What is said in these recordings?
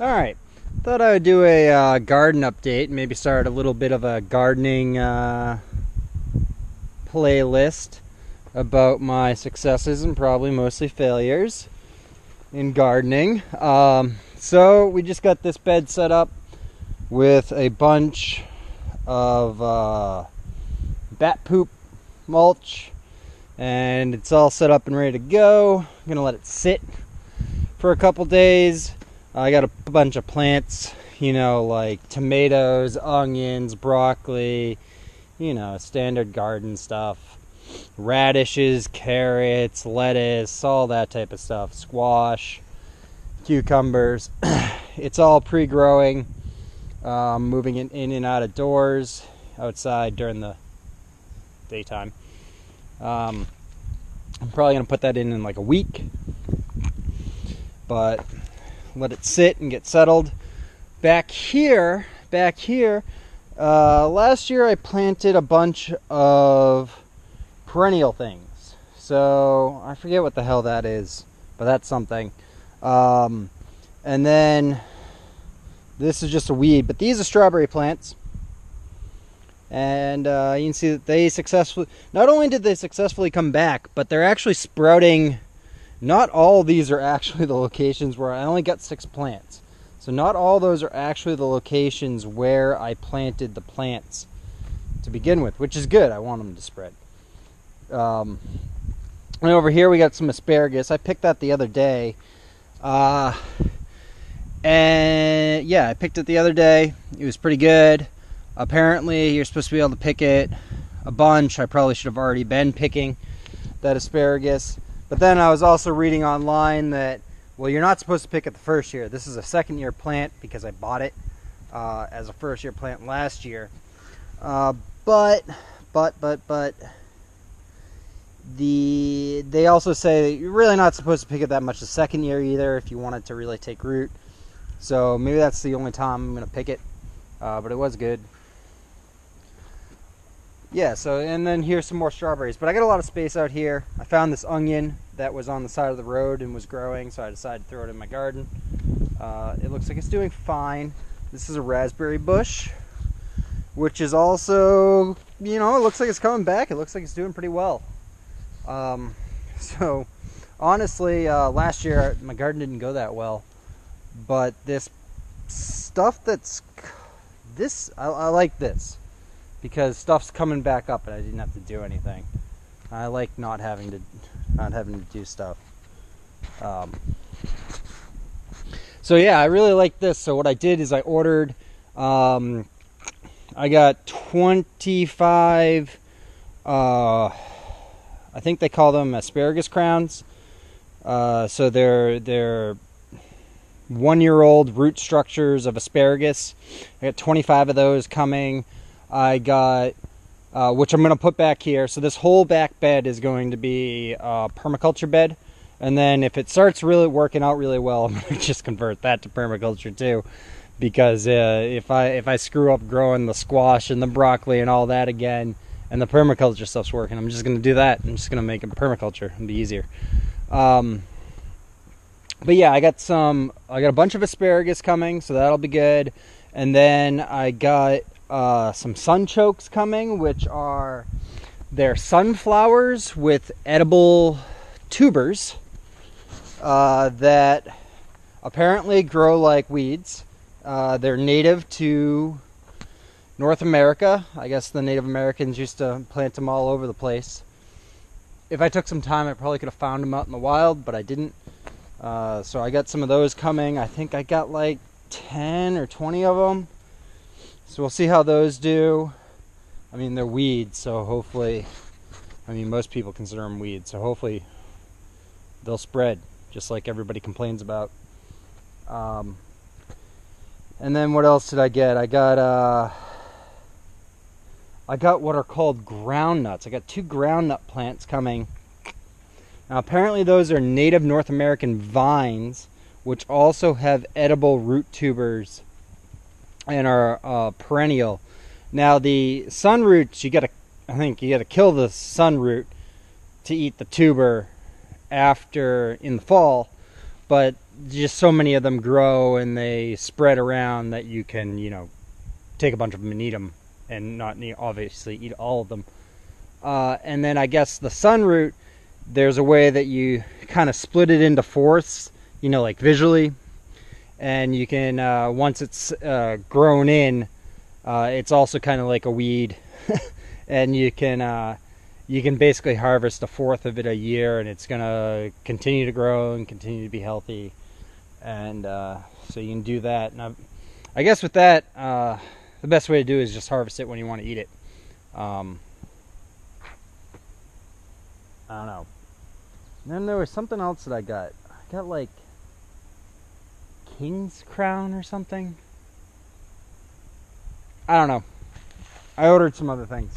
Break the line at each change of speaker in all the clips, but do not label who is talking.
Alright, thought I would do a garden update, maybe start a little bit of a gardening playlist about my successes and probably mostly failures in gardening. So we just got this bed set up with a bunch of bat poop mulch, and it's all set up and ready to go. I'm gonna let it sit for a couple days. I got a bunch of plants, like tomatoes, onions, broccoli, standard garden stuff. Radishes, carrots, lettuce, all that type of stuff. Squash, cucumbers. It's all pre-growing. Moving it in and out of doors, outside during the daytime. I'm probably going to put that in like a week. But let it sit and get settled. Back here, last year I planted a bunch of perennial things. So I forget what the hell that is, but that's something. And then this is just a weed, but these are strawberry plants. And you can see that they not only did they successfully come back, but they're actually sprouting. Not all of these are actually the locations where I only got 6 plants. So not all those are actually the locations where I planted the plants to begin with, which is good. I want them to spread. And over here we got some asparagus. I picked that the other day. And yeah, I picked it the other day. It was pretty good. Apparently you're supposed to be able to pick it a bunch. I probably should have already been picking that asparagus. But then I was also reading online that, well, you're not supposed to pick it the first year. This is a second-year plant because I bought it as a first-year plant last year. But they also say that you're really not supposed to pick it that much the second year either if you want it to really take root. So maybe that's the only time I'm going to pick it. But it was good. Yeah, so, and then here's some more strawberries. But I got a lot of space out here. I found this onion that was on the side of the road and was growing, so I decided to throw it in my garden. It looks like it's doing fine. This is a raspberry bush, which is also, it looks like it's coming back. It looks like it's doing pretty well. So, honestly, last year my garden didn't go that well. But this stuff I like this. Because stuff's coming back up and I didn't have to do anything. I like not having to do stuff. So yeah, I really like this. So what I did is I ordered, I got 25, I think they call them asparagus crowns. So they're 1-year-old root structures of asparagus. I got 25 of those coming. I got, which I'm going to put back here. So this whole back bed is going to be a permaculture bed. And then if it starts really working out really well, I'm going to just convert that to permaculture too. Because if I screw up growing the squash and the broccoli and all that again, and the permaculture stuff's working, I'm just going to do that. I'm just going to make it permaculture. It'll be easier. But yeah, I got a bunch of asparagus coming, so that'll be good. And then I got some sunchokes coming, which are they're sunflowers with edible tubers that apparently grow like weeds. They're native to North America. I guess the Native Americans used to plant them all over the place. If I took some time, I probably could have found them out in the wild, but I didn't. So I got some of those coming. I think I got like 10 or 20 of them. So we'll see how those do. I mean, they're weeds, so hopefully, most people consider them weeds, so hopefully they'll spread, just like everybody complains about. And then what else did I get? I got what are called groundnuts. I got 2 groundnut plants coming. Now apparently those are native North American vines, which also have edible root tubers and are perennial. Now the sun roots, I think you gotta kill the sun root to eat the tuber in the fall. But just so many of them grow and they spread around that you can, take a bunch of them and eat them, and not obviously eat all of them. And then I guess the sunroot, there's a way that you kind of split it into fourths, like visually, and you can, once it's grown in, it's also kind of like a weed, and you can basically harvest a fourth of it a year, and it's gonna continue to grow and continue to be healthy, and so you can do that. And I guess with that, the best way to do is just harvest it when you want to eat it. I don't know. And then there was something else that I got. I got like King's Crown or something. I don't know. I ordered some other things.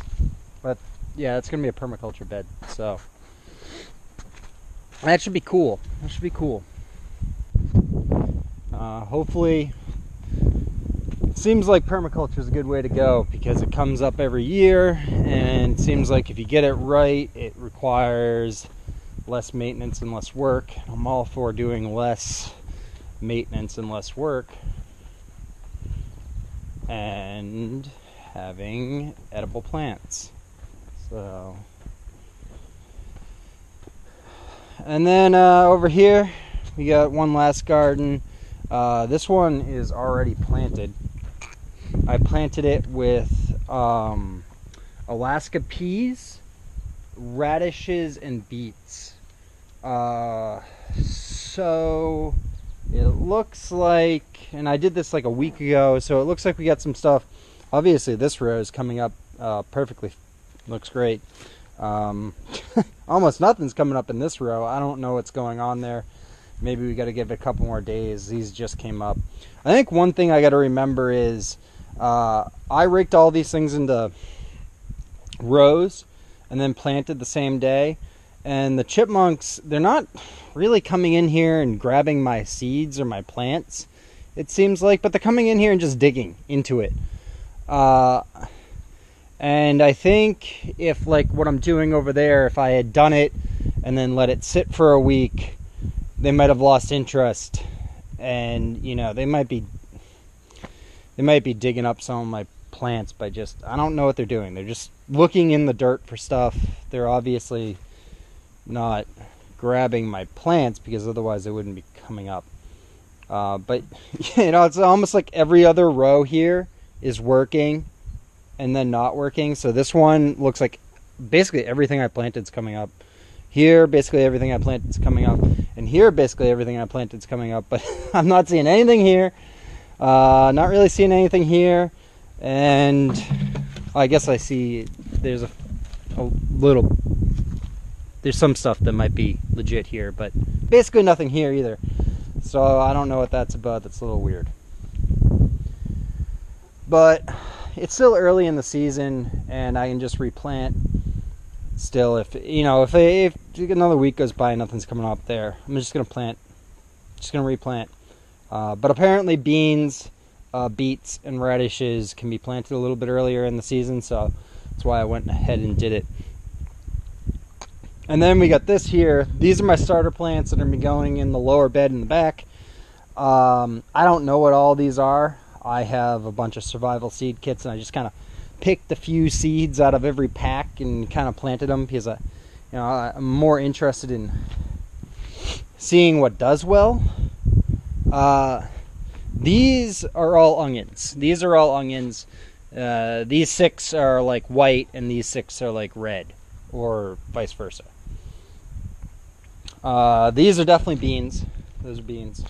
But yeah, it's going to be a permaculture bed. So that should be cool. Hopefully, it seems like permaculture is a good way to go because it comes up every year, and it seems like if you get it right, it requires less maintenance and less work. I'm all for doing less maintenance and less work and having edible plants. So, and then over here we got one last garden. This one is already planted. I planted it with Alaska peas, radishes, and beets. So it looks like, and I did this like a week ago, so it looks like we got some stuff. Obviously this row is coming up perfectly. Looks great. Almost nothing's coming up in this row. I don't know what's going on there. Maybe we got to give it a couple more days. These just came up. I think one thing I got to remember is I raked all these things into rows and then planted the same day. And the chipmunks, they're not really coming in here and grabbing my seeds or my plants, it seems like, but they're coming in here and just digging into it. And I think if, like what I'm doing over there, if I had done it and then let it sit for a week, they might have lost interest, and they might be digging up some of my plants by just, I don't know what they're doing. They're just looking in the dirt for stuff. They're obviously not grabbing my plants because otherwise they wouldn't be coming up. But it's almost like every other row here is working and then not working. So this one looks like basically everything I planted is coming up. Here, basically everything I planted is coming up. And here, basically everything I planted is coming up. But I'm not seeing anything here. Not really seeing anything here. And I guess I see there's a little... There's some stuff that might be legit here. But basically nothing here either. So I don't know what that's about. That's a little weird. But it's still early in the season, and I can just replant. Still, if another week goes by and nothing's coming up there, I'm just gonna replant. But apparently beans, beets, and radishes can be planted a little bit earlier in the season, so that's why I went ahead and did it. And then we got this here. These are my starter plants that are gonna be going in the lower bed in the back. I don't know what all these are. I have a bunch of survival seed kits, and I just kind of picked a few seeds out of every pack and kind of planted them because I'm more interested in seeing what does well. These are all onions. These 6 are like white, and these 6 are like red, or vice versa. These are definitely beans. Those are beans.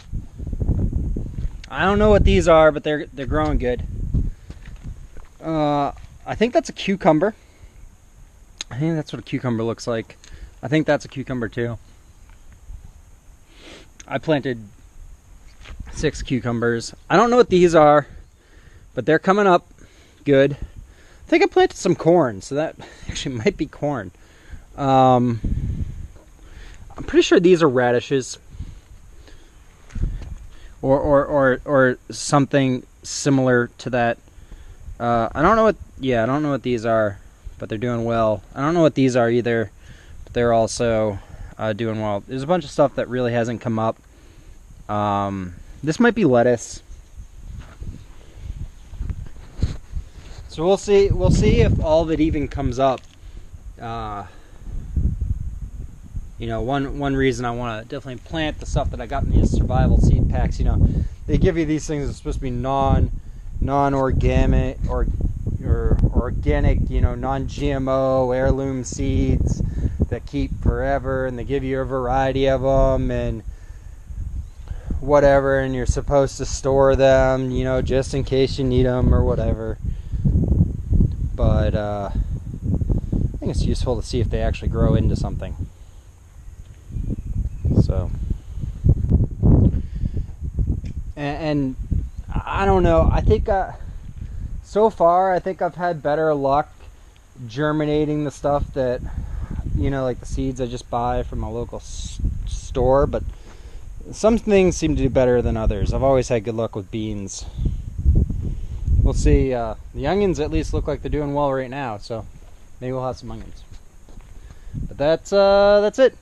I don't know what these are, but they're growing good. I think that's a cucumber. I think that's what a cucumber looks like. I think that's a cucumber too. I planted 6 cucumbers. I don't know what these are, but they're coming up good. I think I planted some corn, so that actually might be corn. I'm pretty sure these are radishes. Or something similar to that. I don't know what these are, but they're doing well. I don't know what these are either, but they're also doing well. There's a bunch of stuff that really hasn't come up. This might be lettuce. So we'll see. We'll see if all of it even comes up. You know, one reason I want to definitely plant the stuff that I got in these survival seed packs. You know, they give you these things that's supposed to be non-organic or organic. You know, non-GMO heirloom seeds that keep forever, and they give you a variety of them and whatever, and you're supposed to store them, you know, just in case you need them or whatever. But I think it's useful to see if they actually grow into something. So, and I don't know. I think so far, I think I've had better luck germinating the stuff that, you know, like the seeds I just buy from a local store. But some things seem to do better than others. I've always had good luck with beans. We'll see. The onions at least look like they're doing well right now, so maybe we'll have some onions. But that's it.